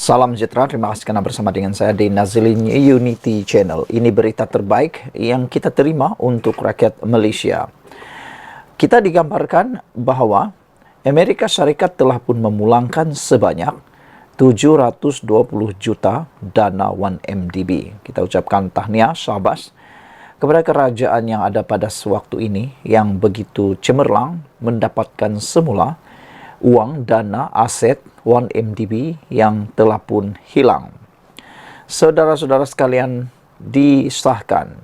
Salam sejahtera, terima kasih karena bersama dengan saya di Nazilin Unity Channel. Ini berita terbaik yang kita terima untuk rakyat Malaysia. Kita digambarkan bahwa Amerika Syarikat telah pun memulangkan sebanyak 720 juta dana 1MDB. Kita ucapkan tahniah, syabas kepada kerajaan yang ada pada sewaktu ini yang begitu cemerlang mendapatkan semula uang dana aset 1MDB yang telah pun hilang. Saudara-saudara sekalian, disahkan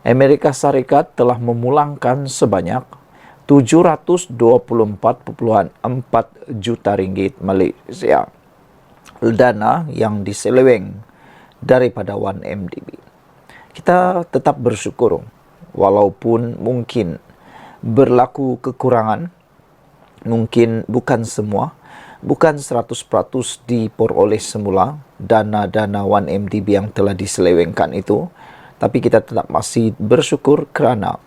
Amerika Syarikat telah memulangkan sebanyak 724,4 juta ringgit Malaysia dana yang diseleweng daripada 1MDB. Kita tetap bersyukur walaupun mungkin berlaku kekurangan. Mungkin bukan semua, bukan 100% diperoleh semula dana-dana 1MDB yang telah diselewengkan itu. Tapi kita tetap masih bersyukur kerana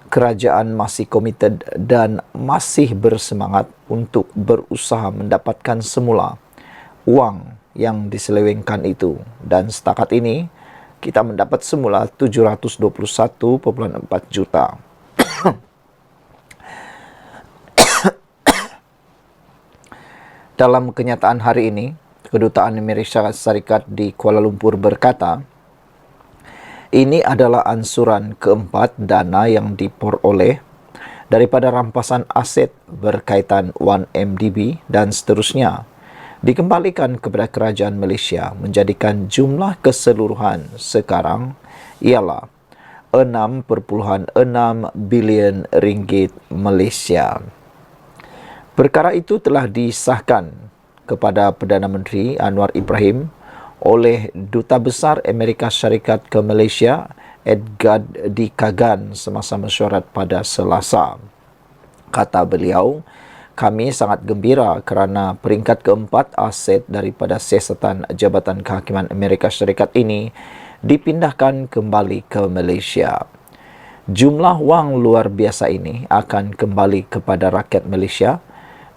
kerajaan masih komited dan masih bersemangat untuk berusaha mendapatkan semula uang yang diselewengkan itu. Dan setakat ini, kita mendapat semula 721,4 juta. Dalam kenyataan hari ini, Kedutaan Amerika Syarikat di Kuala Lumpur berkata, ini adalah ansuran keempat dana yang diperoleh daripada rampasan aset berkaitan 1MDB dan seterusnya dikembalikan kepada kerajaan Malaysia, menjadikan jumlah keseluruhan sekarang ialah 6.6 bilion ringgit Malaysia. Perkara itu telah disahkan kepada Perdana Menteri Anwar Ibrahim oleh Duta Besar Amerika Syarikat ke Malaysia, Edgard D. Kagan, semasa mesyuarat pada Selasa. Kata beliau, kami sangat gembira kerana peringkat keempat aset daripada siasatan Jabatan Kehakiman Amerika Syarikat ini dipindahkan kembali ke Malaysia. Jumlah wang luar biasa ini akan kembali kepada rakyat Malaysia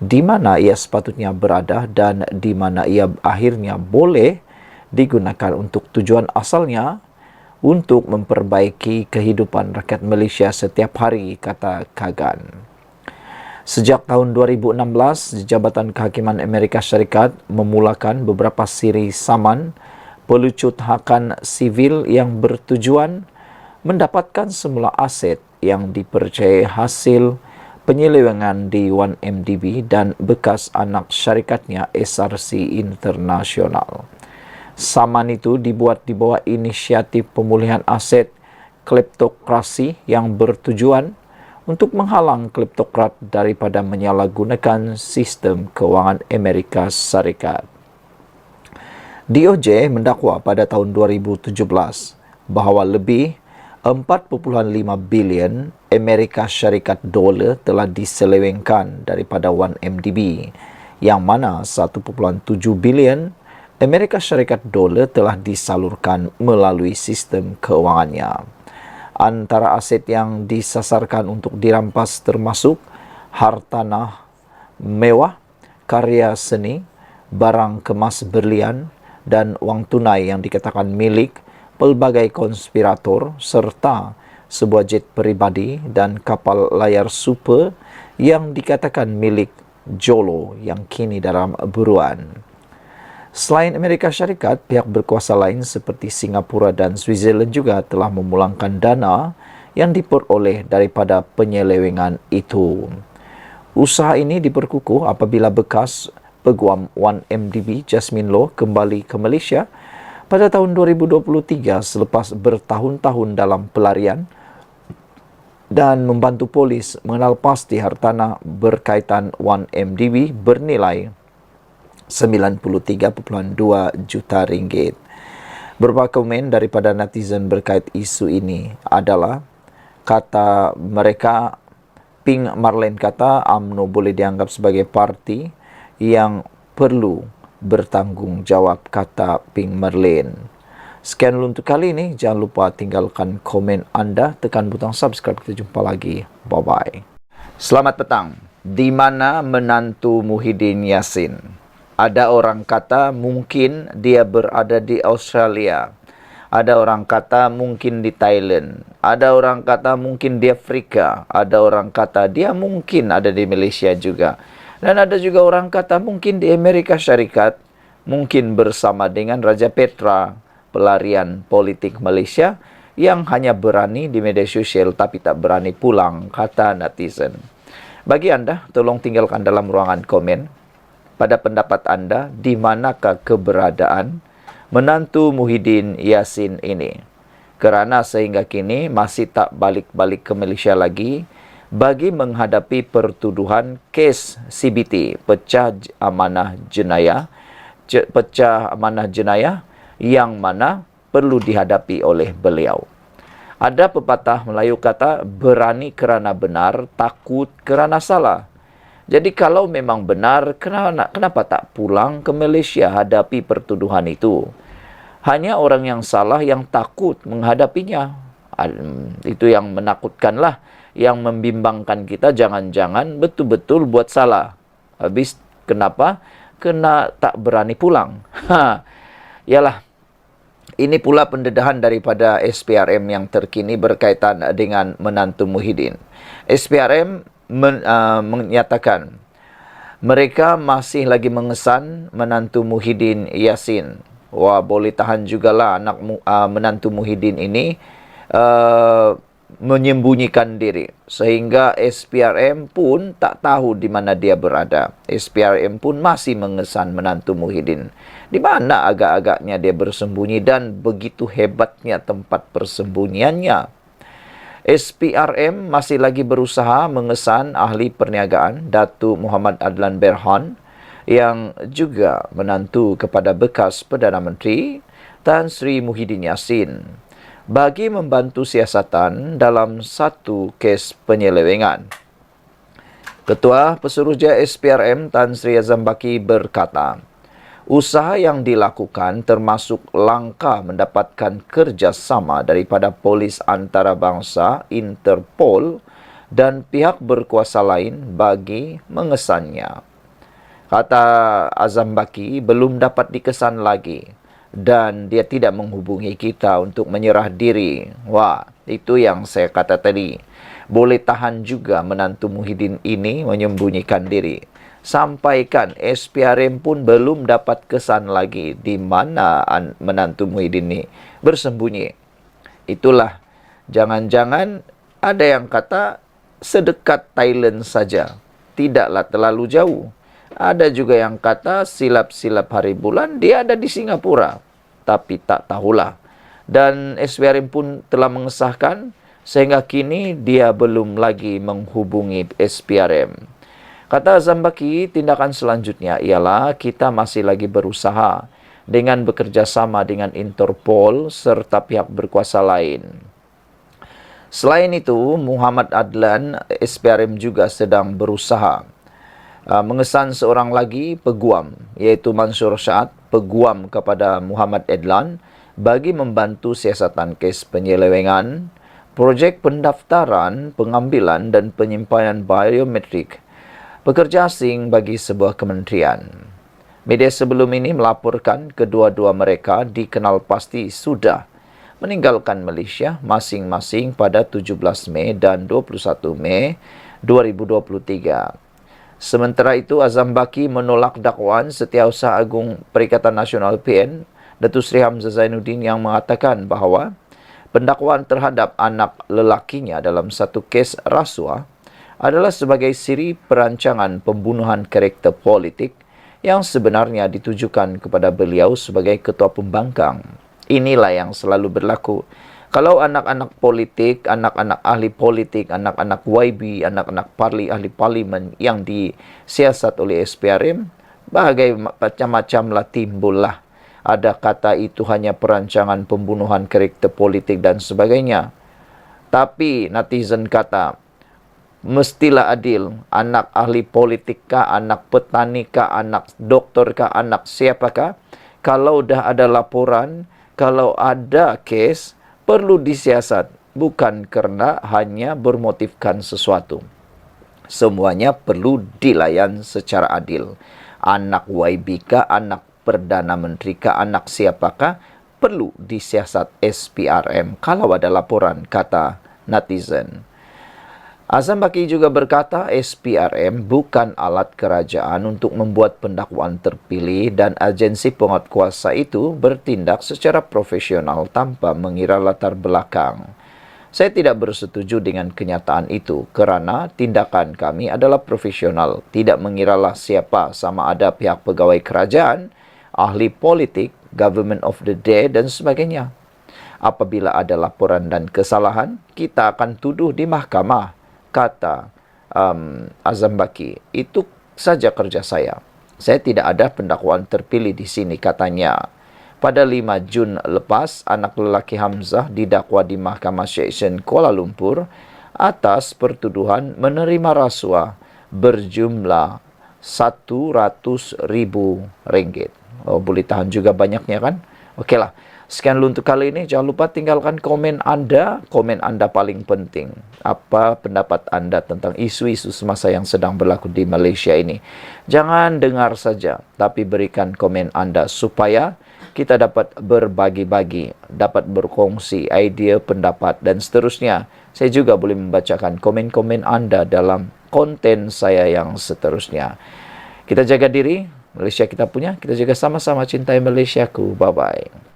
di mana ia sepatutnya berada dan di mana ia akhirnya boleh digunakan untuk tujuan asalnya untuk memperbaiki kehidupan rakyat Malaysia setiap hari, kata Kagan. Sejak tahun 2016, Jabatan Kehakiman Amerika Syarikat memulakan beberapa siri saman pelucut hakan sivil yang bertujuan mendapatkan semula aset yang dipercayai hasil penyelewengan di 1MDB dan bekas anak syarikatnya SRC International. Saman itu dibuat di bawah inisiatif pemulihan aset kleptokrasi yang bertujuan untuk menghalang kleptokrat daripada menyalahgunakan sistem kewangan Amerika Syarikat. DOJ mendakwa pada tahun 2017 bahawa lebih 4.5 bilion Amerika Syarikat dolar telah diselewengkan daripada 1MDB, yang mana 1.7 bilion Amerika Syarikat dolar telah disalurkan melalui sistem kewangannya. Antara aset yang disasarkan untuk dirampas termasuk hartanah mewah, karya seni, barang kemas berlian dan wang tunai yang dikatakan milik pelbagai konspirator serta sebuah jet peribadi dan kapal layar super yang dikatakan milik Jolo yang kini dalam buruan. Selain Amerika Syarikat, pihak berkuasa lain seperti Singapura dan Switzerland juga telah memulangkan dana yang diperoleh daripada penyelewengan itu. Usaha ini diperkukuh apabila bekas peguam 1MDB Jasmine Loh kembali ke Malaysia pada tahun 2023 selepas bertahun-tahun dalam pelarian dan membantu polis mengenal pasti hartanah berkaitan 1MDB bernilai 93.2 juta ringgit. Beberapa komen daripada netizen berkait isu ini adalah, kata mereka, Ping Marlene kata UMNO boleh dianggap sebagai parti yang perlu bertanggungjawab, kata Ping Marlene. Sekian dulu untuk kali ini. Jangan lupa tinggalkan komen anda, tekan butang subscribe. Kita jumpa lagi. Bye-bye. Selamat petang. Di mana menantu Muhyiddin Yassin? Ada orang kata mungkin dia berada di Australia. Ada orang kata mungkin di Thailand. Ada orang kata mungkin di Afrika. Ada orang kata dia mungkin ada di Malaysia juga. Dan ada juga orang kata mungkin di Amerika Syarikat. Mungkin bersama dengan Raja Petra, pelarian politik Malaysia yang hanya berani di media sosial tapi tak berani pulang, kata netizen. Bagi anda, tolong tinggalkan dalam ruangan komen. Pada pendapat anda, di manakah keberadaan menantu Muhyiddin Yassin ini? Kerana sehingga kini masih tak balik-balik ke Malaysia lagi bagi menghadapi pertuduhan kes CBT, pecah amanah jenayah yang mana perlu dihadapi oleh beliau. Ada pepatah Melayu kata, berani kerana benar, takut kerana salah. Jadi kalau memang benar, kenapa tak pulang ke Malaysia hadapi pertuduhan itu? Hanya orang yang salah yang takut menghadapinya. Itu yang menakutkanlah, yang membimbangkan kita, jangan-jangan betul-betul buat salah. Habis kenapa? Kena tak berani pulang. Yalah, ini pula pendedahan daripada SPRM yang terkini berkaitan dengan menantu Muhyiddin. SPRM menyatakan mereka masih lagi mengesan menantu Muhyiddin Yassin. Wah, boleh tahan jugalah menantu Muhyiddin ini menyembunyikan diri. Sehingga SPRM pun tak tahu di mana dia berada. SPRM pun masih mengesan menantu Muhyiddin. Di mana agak-agaknya dia bersembunyi dan begitu hebatnya tempat persembunyiannya. SPRM masih lagi berusaha mengesan ahli perniagaan Datuk Muhammad Adlan Berhan yang juga menantu kepada bekas Perdana Menteri Tan Sri Muhyiddin Yassin bagi membantu siasatan dalam satu kes penyelewengan. Ketua Pesuruhjaya SPRM Tan Sri Azam Baki berkata, usaha yang dilakukan termasuk langkah mendapatkan kerjasama daripada Polis Antarabangsa, Interpol dan pihak berkuasa lain bagi mengesannya. Kata Azam Baki, belum dapat dikesan lagi dan dia tidak menghubungi kita untuk menyerah diri. Wah, itu yang saya kata tadi. Boleh tahan juga menantu Muhyiddin ini menyembunyikan diri. Sampaikan SPRM pun belum dapat kesan lagi di mana menantu Muhyiddin ini bersembunyi. Itulah, jangan-jangan ada yang kata sedekat Thailand saja, tidaklah terlalu jauh. Ada juga yang kata silap-silap hari bulan dia ada di Singapura, tapi tak tahulah. Dan SPRM pun telah mengesahkan sehingga kini dia belum lagi menghubungi SPRM. Kata Azam Baki, tindakan selanjutnya ialah kita masih lagi berusaha dengan bekerjasama dengan Interpol serta pihak berkuasa lain. Selain itu, Muhammad Adlan, SPRM juga sedang berusaha mengesan seorang lagi peguam, iaitu Mansur Syahad, peguam kepada Muhammad Adlan bagi membantu siasatan kes penyelewengan, projek pendaftaran, pengambilan dan penyimpanan biometrik pekerja asing bagi sebuah kementerian. Media sebelum ini melaporkan kedua-dua mereka dikenal pasti sudah meninggalkan Malaysia masing-masing pada 17 Mei dan 21 Mei 2023. Sementara itu, Azam Baki menolak dakwaan Setiausaha Agung Perikatan Nasional PN, Datuk Seri Hamzah Zainuddin yang mengatakan bahawa pendakwaan terhadap anak lelakinya dalam satu kes rasuah adalah sebagai siri perancangan pembunuhan karakter politik yang sebenarnya ditujukan kepada beliau sebagai ketua pembangkang. Inilah yang selalu berlaku. Kalau anak-anak politik, anak-anak ahli politik, anak-anak YB, anak-anak ahli parlimen yang disiasat oleh SPRM, macam-macamlah timbullah. Ada kata itu hanya perancangan pembunuhan karakter politik dan sebagainya. Tapi netizen kata, mestilah adil. Anak ahli politik kah, anak petani kah, anak doktor kah, anak siapakah? Kalau dah ada laporan, kalau ada kes, perlu disiasat. Bukan kerana hanya bermotifkan sesuatu. Semuanya perlu dilayan secara adil. Anak YB kah, anak Perdana Menteri kah, anak siapakah? Perlu disiasat SPRM kalau ada laporan, kata netizen. Azam Baki juga berkata SPRM bukan alat kerajaan untuk membuat pendakwaan terpilih dan agensi penguatkuasa itu bertindak secara profesional tanpa mengira latar belakang. Saya tidak bersetuju dengan kenyataan itu kerana tindakan kami adalah profesional, tidak mengiralah siapa, sama ada pihak pegawai kerajaan, ahli politik, government of the day dan sebagainya. Apabila ada laporan dan kesalahan, kita akan tuduh di mahkamah, kata Azam Baki. Itu saja kerja saya. Saya tidak ada pendakwaan terpilih di sini, katanya. Pada 5 Jun lepas, anak lelaki Hamzah didakwa di Mahkamah Seksyen Kuala Lumpur atas pertuduhan menerima rasuah berjumlah RM100,000. Oh, boleh tahan juga banyaknya kan? Okeylah. Sekian dulu untuk kali ini. Jangan lupa tinggalkan komen anda. Komen anda paling penting. Apa pendapat anda tentang isu-isu semasa yang sedang berlaku di Malaysia ini? Jangan dengar saja, tapi berikan komen anda supaya kita dapat berbagi-bagi, dapat berkongsi idea, pendapat dan seterusnya. Saya juga boleh membacakan komen-komen anda dalam konten saya yang seterusnya. Kita jaga diri, Malaysia kita punya. Kita juga sama-sama cintai Malaysiaku. Bye-bye.